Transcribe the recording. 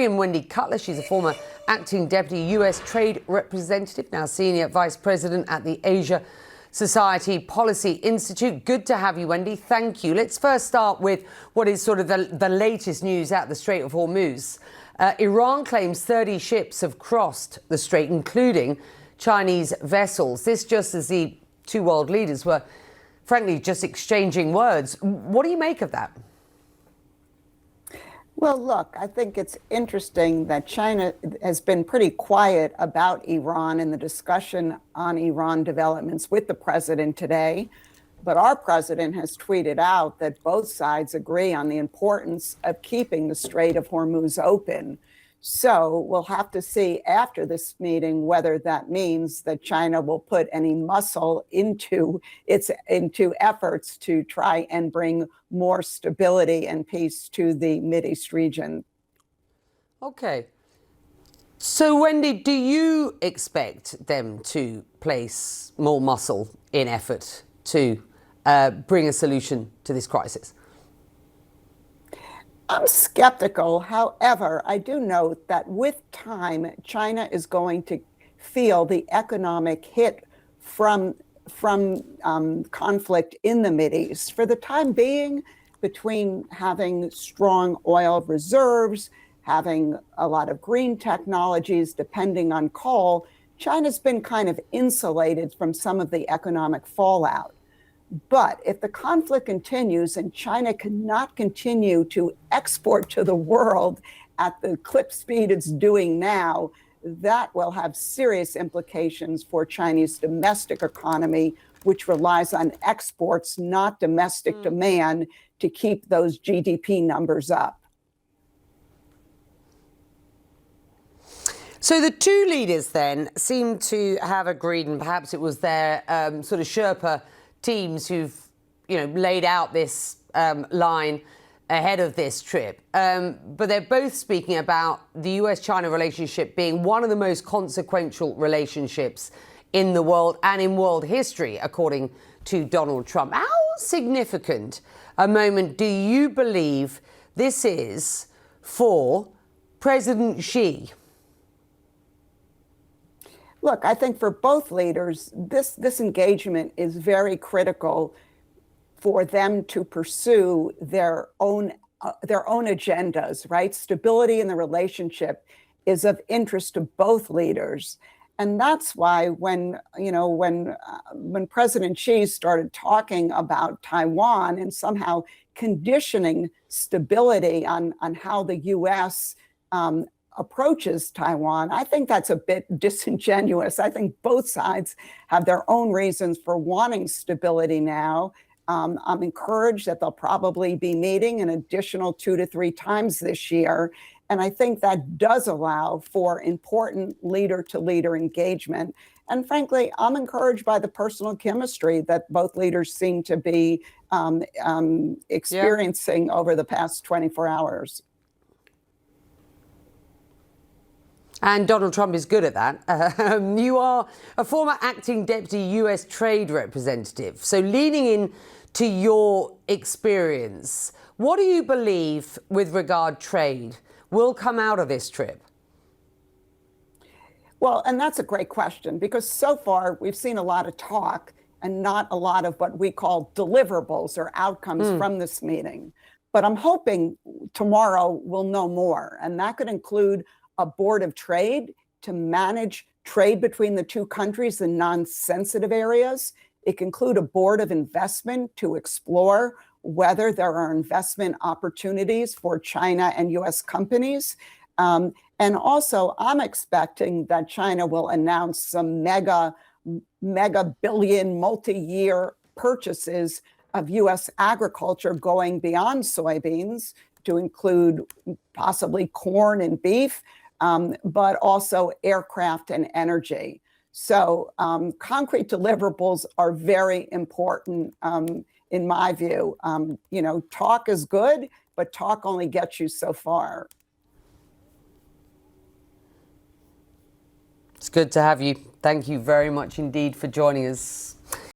in Wendy Cutler. She's a former acting deputy U.S. trade representative, now senior vice president at the Asia Society Policy Institute. Good to have you, Wendy. Thank you. Let's first start with what is sort of the latest news at the Strait of Hormuz. Iran claims 30 ships have crossed the strait, including Chinese vessels. This just as the two world leaders were, frankly, just exchanging words. What do you make of that? Well, look, I think it's interesting that China has been pretty quiet about Iran in the discussion on Iran developments with the president today. But our president has tweeted out that both sides agree on the importance of keeping the Strait of Hormuz open. So we'll have to see after this meeting whether that means that China will put any muscle into efforts to try and bring more stability and peace to the Mideast region. Okay. So, Wendy, do you expect them to place more muscle in effort to bring a solution to this crisis? I'm skeptical. However, I do note that with time, China is going to feel the economic hit from conflict in the Mideast. For the time being, between having strong oil reserves, having a lot of green technologies depending on coal, China's been kind of insulated from some of the economic fallout. But if the conflict continues and China cannot continue to export to the world at the clip speed it's doing now, that will have serious implications for Chinese domestic economy, which relies on exports, not domestic demand, to keep those GDP numbers up. So the two leaders then seem to have agreed, and perhaps it was their sort of Sherpa teams who've, laid out this line ahead of this trip. But they're both speaking about the U.S. China relationship being one of the most consequential relationships in the world and in world history, according to Donald Trump. How significant a moment do you believe this is for President Xi? Look, I think for both leaders, this engagement is very critical for them to pursue their own agendas, right? Stability in the relationship is of interest to both leaders. And that's why when President Xi started talking about Taiwan and somehow conditioning stability on how the U.S. approaches Taiwan, I think that's a bit disingenuous. I think both sides have their own reasons for wanting stability now. I'm encouraged that they'll probably be meeting an additional 2 to 3 times this year. And I think that does allow for important leader-to-leader engagement. And frankly, I'm encouraged by the personal chemistry that both leaders seem to be experiencing over the past 24 hours. And Donald Trump is good at that. You are a former acting deputy U.S. trade representative. So leaning in to your experience, what do you believe with regard trade will come out of this trip? Well, and that's a great question, because so far we've seen a lot of talk and not a lot of what we call deliverables or outcomes from this meeting. But I'm hoping tomorrow we'll know more, and that could include a board of trade to manage trade between the two countries in non-sensitive areas. It can include a board of investment to explore whether there are investment opportunities for China and U.S. companies. And also, I'm expecting that China will announce some mega billion multi-year purchases of U.S. agriculture going beyond soybeans to include possibly corn and beef, but also aircraft and energy. So concrete deliverables are very important in my view. Talk is good, but talk only gets you so far. It's good to have you. Thank you very much indeed for joining us.